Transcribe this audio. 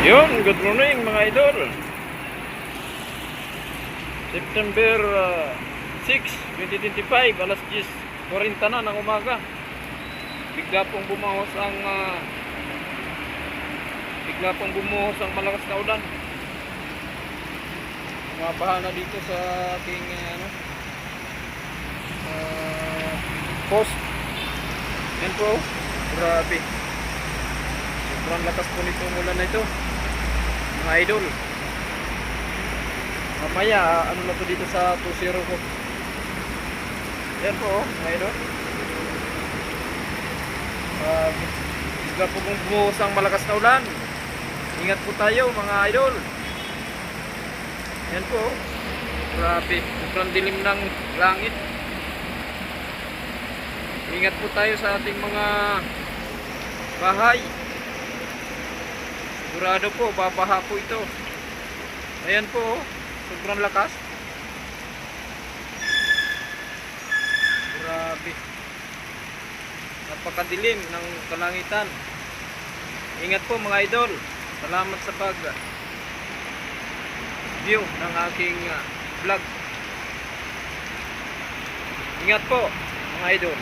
Yun, good morning mga idol. September 6, 2025, alas 10:40 na ng umaga. Bigla pong bumuhos ang malakas na ulan. Mabaha na dito sa aking post. Yan po, grabe. Sobrang lakas po nitong ulan na ito mga idol. Mamaya ano na to dito sa 2-0 ko. Yan po mga idol. Bigla po kung bumuhos ang malakas na ulan. Ingat po tayo mga idol. Yan po, grabe, sobrang dilim ng langit. Ingat po tayo sa ating mga bahay. Sigurado po, babaha po ito. Ayan po, sobrang lakas. Grabe. Napakadilim ng kalangitan. Ingat po mga idol. Salamat sa view ng aking vlog. Ingat po mga idol.